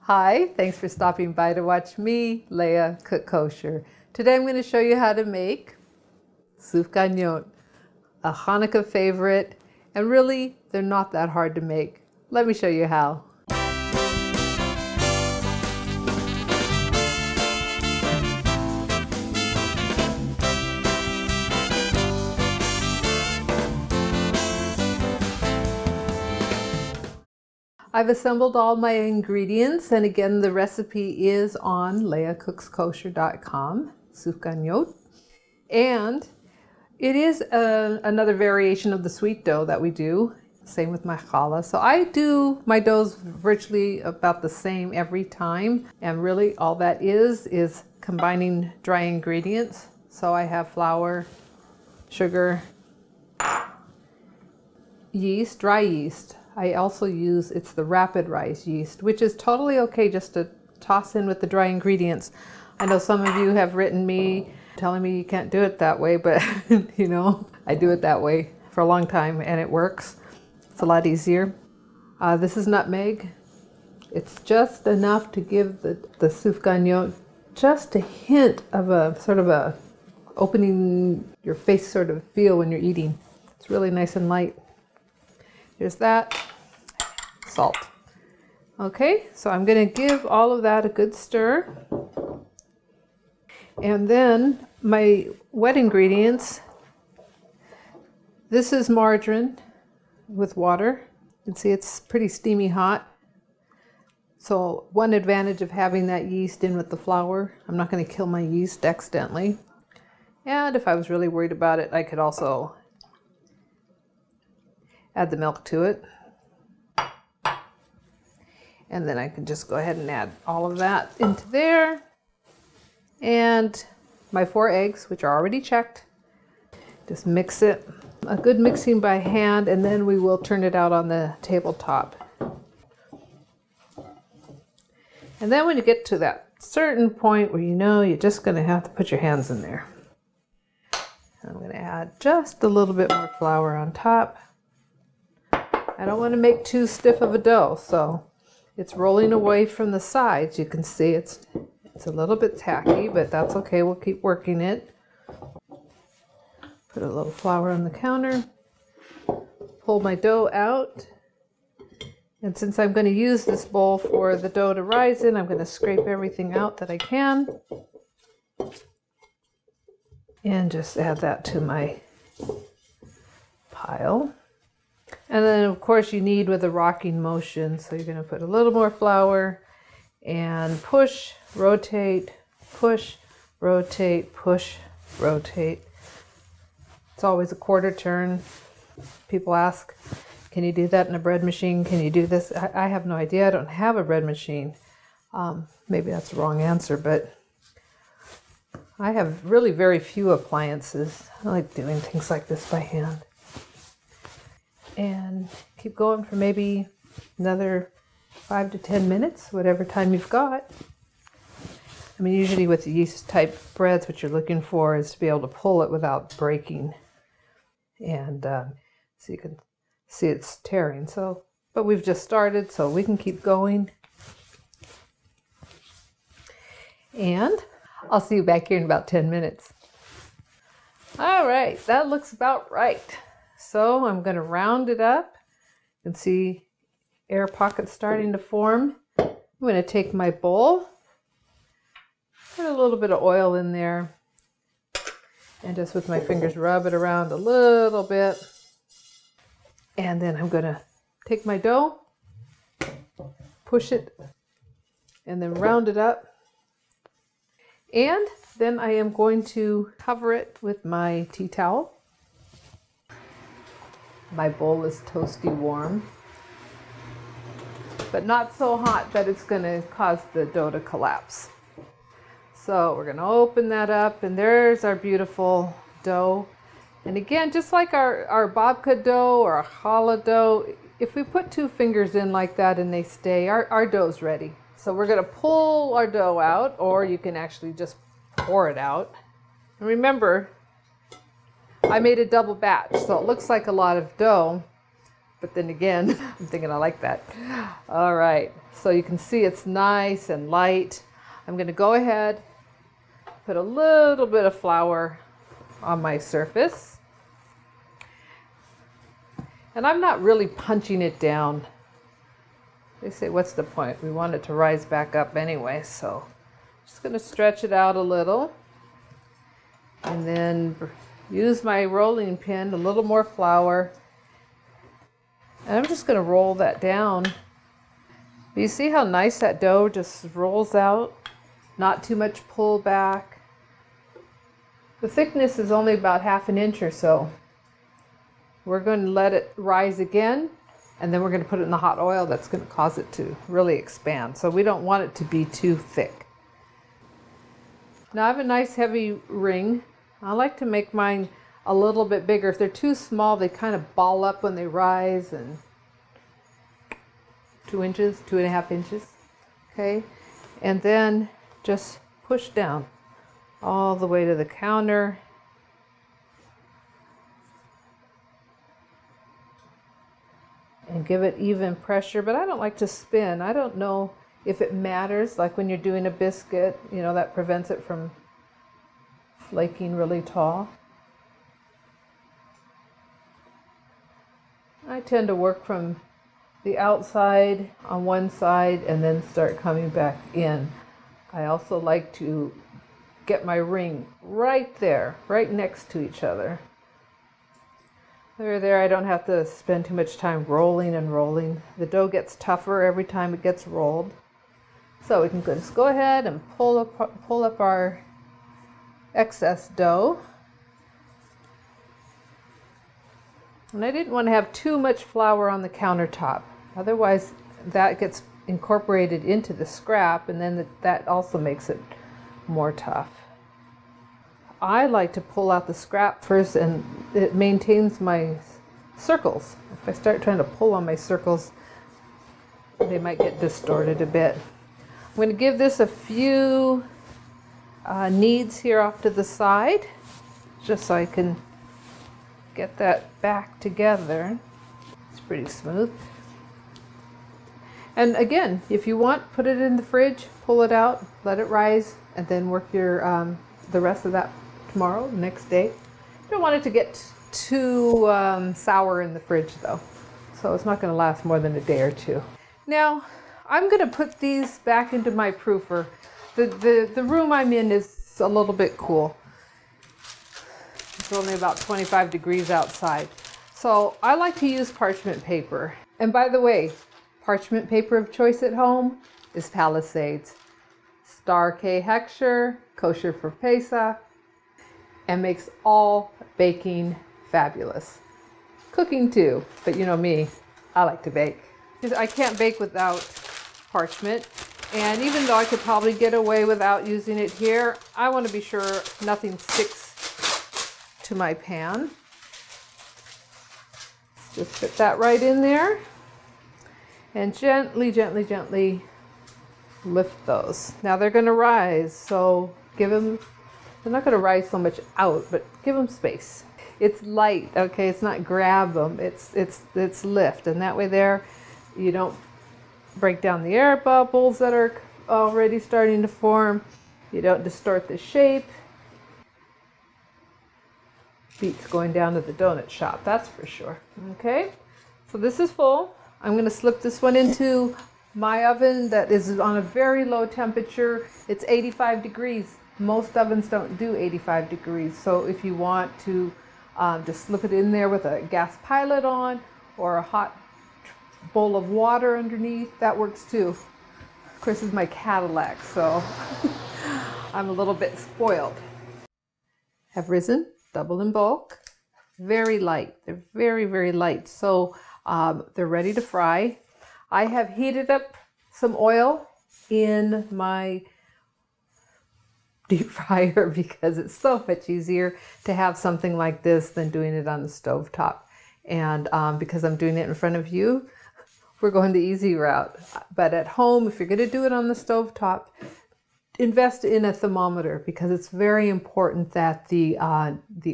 Hi, thanks for stopping by to watch me, Leah, cook kosher. Today I'm going to show you how to make Sufganiyot, a Hanukkah favorite, and really they're not that hard to make. Let me show you how. I've assembled all my ingredients, and again the recipe is on leahcookskosher.com, Sufganiyot. And it is another variation of the sweet dough that we do, same with my challah. So I do my doughs virtually about the same every time, and really all that is combining dry ingredients. So I have flour, sugar, yeast, dry yeast. I also use, it's the rapid rise yeast, which is totally okay just to toss in with the dry ingredients. I know some of you have written me telling me you can't do it that way, but you know, I do it that way for a long time and it works. It's a lot easier. This is nutmeg. It's just enough to give the Sufganiyot just a hint of a sort of a opening your face sort of feel when you're eating. It's really nice and light. There's that. Salt. Okay, so I'm going to give all of that a good stir. And then my wet ingredients. This is margarine with water. You can see it's pretty steamy hot. So one advantage of having that yeast in with the flour, I'm not going to kill my yeast accidentally. And if I was really worried about it, I could also add the milk to it. And then I can just go ahead and add all of that into there. And my 4 eggs, which are already checked. Just mix it. A good mixing by hand, and then we will turn it out on the tabletop. And then when you get to that certain point where you know you're just going to have to put your hands in there. I'm going to add just a little bit more flour on top. I don't want to make too stiff of a dough, so it's rolling away from the sides. You can see it's a little bit tacky, but that's okay. We'll keep working it. Put a little flour on the counter. Pull my dough out. And since I'm going to use this bowl for the dough to rise in, I'm going to scrape everything out that I can. And just add that to my pile. And then of course you need with a rocking motion, so you're going to put a little more flour and push, rotate, push, rotate, push, rotate. It's always a quarter turn. People ask, can you do that in a bread machine? Can you do this? I have no idea. I don't have a bread machine. Maybe that's the wrong answer, but I have really very few appliances. I like doing things like this by hand. And keep going for maybe another 5 to 10 minutes, whatever time you've got. I mean, usually with the yeast type breads, what you're looking for is to be able to pull it without breaking. And so you can see it's tearing. So, but we've just started, so we can keep going. And I'll see you back here in about 10 minutes. All right, that looks about right. So I'm going to round it up. You can see air pockets starting to form. I'm going to take my bowl, put a little bit of oil in there, and just with my fingers rub it around a little bit. And then I'm going to take my dough, push it, and then round it up. And then I am going to cover it with my tea towel. My bowl is toasty warm, but not so hot that it's going to cause the dough to collapse. So we're going to open that up, and there's our beautiful dough. And again, just like our babka dough or a challah dough, if we put 2 fingers in like that and they stay, our dough's ready. So we're going to pull our dough out, or you can actually just pour it out. And remember, I made a double batch, so it looks like a lot of dough, But then again, I'm thinking I like that. All right, so you can see it's nice and light. I'm going to go ahead, put a little bit of flour on my surface. And I'm not really punching it down. They say, what's the point? We want it to rise back up anyway, so just going to stretch it out a little. And then use my rolling pin, a little more flour. And I'm just going to roll that down. You see how nice that dough just rolls out? Not too much pull back. The thickness is only about 1/2 inch or so. We're going to let it rise again, and then we're going to put it in the hot oil. That's going to cause it to really expand. So we don't want it to be too thick. Now I have a nice heavy ring. I like to make mine a little bit bigger. If they're too small, they kind of ball up when they rise, and 2 inches, 2.5 inches. Okay, and then just push down all the way to the counter. And give it even pressure, but I don't like to spin. I don't know if it matters, like when you're doing a biscuit, you know, that prevents it from flaking really tall. I tend to work from the outside on one side and then start coming back in. I also like to get my ring right there, right next to each other. There, I don't have to spend too much time rolling and rolling. The dough gets tougher every time it gets rolled. So we can just go ahead and pull up our excess dough. And I didn't want to have too much flour on the countertop. Otherwise, that gets incorporated into the scrap, and then that also makes it more tough. I like to pull out the scrap first, and it maintains my circles. If I start trying to pull on my circles, they might get distorted a bit. I'm going to give this a few kneads here off to the side, just so I can get that back together. It's pretty smooth. And again, if you want, put it in the fridge, pull it out, let it rise, and then work your the rest of that tomorrow, the next day. You don't want it to get too sour in the fridge though, so it's not going to last more than a day or two. Now I'm going to put these back into my proofer. The room I'm in is a little bit cool. It's only about 25 degrees outside. So I like to use parchment paper. And by the way, parchment paper of choice at home is Palisades. Star K Heckscher, kosher for Pesach, and makes all baking fabulous. Cooking too, but you know me, I like to bake. I can't bake without parchment. And even though I could probably get away without using it here, I want to be sure nothing sticks to my pan. Just fit that right in there. And gently, gently, gently lift those. Now they're going to rise, so give them, they're not going to rise so much out, but give them space. It's light, okay? It's not grab them, it's lift. And that way there, you don't break down the air bubbles that are already starting to form. You don't distort the shape. Beats going down to the donut shop, that's for sure. Okay, so this is full. I'm going to slip this one into my oven that is on a very low temperature. It's 85 degrees. Most ovens don't do 85 degrees. So if you want to just slip it in there with a gas pilot on or a hot bowl of water underneath, that works too. Of course, this is my Cadillac, so I'm a little bit spoiled. Have risen, double in bulk, very light. They're very, very light. So they're ready to fry. I have heated up some oil in my deep fryer because it's so much easier to have something like this than doing it on the stove top. And because I'm doing it in front of you, we're going the easy route. But at home, if you're going to do it on the stove top, invest in a thermometer because it's very important that the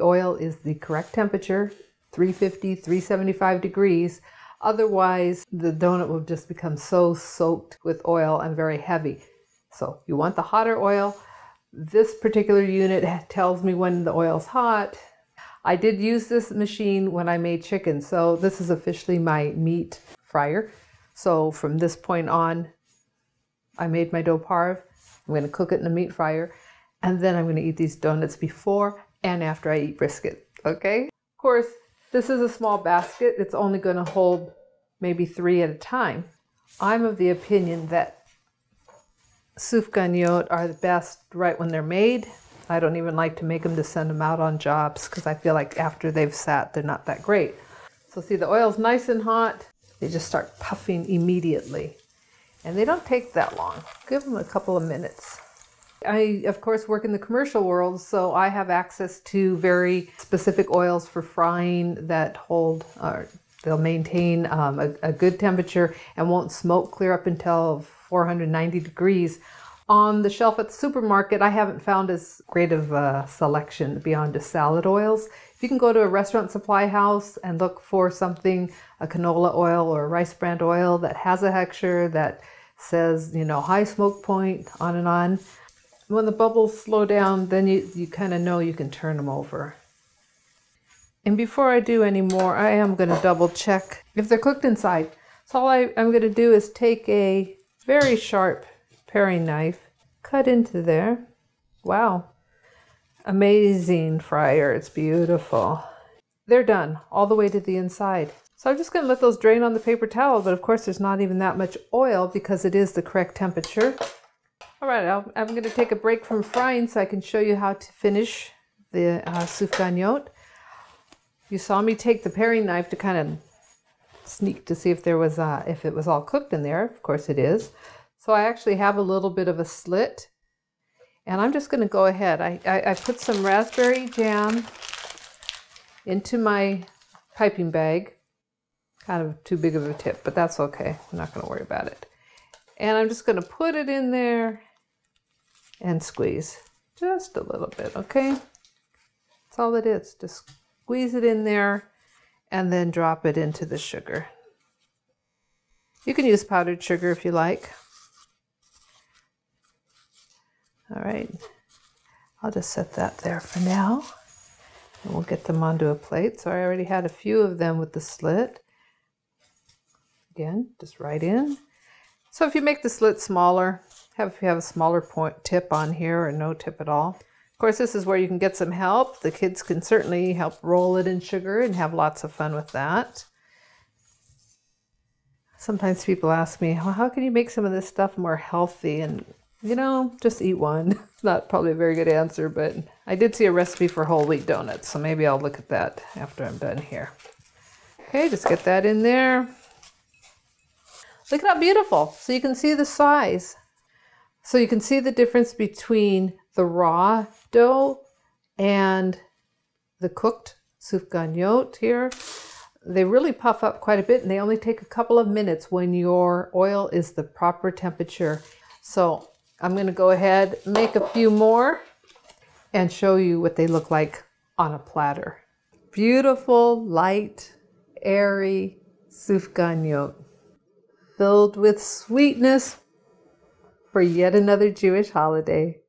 oil is the correct temperature, 350, 375 degrees. Otherwise, the donut will just become so soaked with oil and very heavy. So you want the hotter oil. This particular unit tells me when the oil's hot. I did use this machine when I made chicken, so this is officially my meat fryer. So from this point on, I made my dough parve. I'm going to cook it in the meat fryer, and then I'm going to eat these donuts before and after I eat brisket, okay? Of course, this is a small basket. It's only going to hold maybe 3 at a time. I'm of the opinion that Sufganiyot are the best right when they're made. I don't even like to make them to send them out on jobs because I feel like after they've sat, they're not that great. So see, the oil's nice and hot. They just start puffing immediately. And they don't take that long. Give them a couple of minutes. I, of course, work in the commercial world, so I have access to very specific oils for frying that hold, they'll maintain a good temperature and won't smoke clear up until 490 degrees. On the shelf at the supermarket, I haven't found as great of a selection beyond just salad oils. If you can go to a restaurant supply house and look for something, a canola oil or a rice bran oil that has a hechsher that says, you know, high smoke point, on and on. When the bubbles slow down, then you kind of know you can turn them over. And before I do any more, I am going to double check if they're cooked inside. So all I'm going to do is take a very sharp paring knife, cut into there. Wow, amazing fryer, it's beautiful. They're done all the way to the inside. So I'm just going to let those drain on the paper towel, but of course there's not even that much oil because it is the correct temperature. All right, I'm going to take a break from frying so I can show you how to finish the Sufganiyot. You saw me take the paring knife to kind of sneak to see if there was if it was all cooked in there. Of course it is. So I actually have a little bit of a slit, and I'm just going to go ahead. I put some raspberry jam into my piping bag. Kind of too big of a tip, but that's okay. I'm not going to worry about it. And I'm just going to put it in there and squeeze just a little bit, okay? That's all it is. Just squeeze it in there and then drop it into the sugar. You can use powdered sugar if you like. All right, I'll just set that there for now. And we'll get them onto a plate. So I already had a few of them with the slit. Again, just right in. So if you make the slit smaller, if you have a smaller point tip on here or no tip at all. Of course, this is where you can get some help. The kids can certainly help roll it in sugar and have lots of fun with that. Sometimes people ask me, well, how can you make some of this stuff more healthy? And you know, just eat one. It's not probably a very good answer, but I did see a recipe for whole wheat donuts, so maybe I'll look at that after I'm done here. Okay, just get that in there. Look at how beautiful. So you can see the size. So you can see the difference between the raw dough and the cooked Sufganiyot here. They really puff up quite a bit, and they only take a couple of minutes when your oil is the proper temperature. So I'm going to go ahead, make a few more, and show you what they look like on a platter. Beautiful, light, airy Sufganiyot, filled with sweetness for yet another Jewish holiday.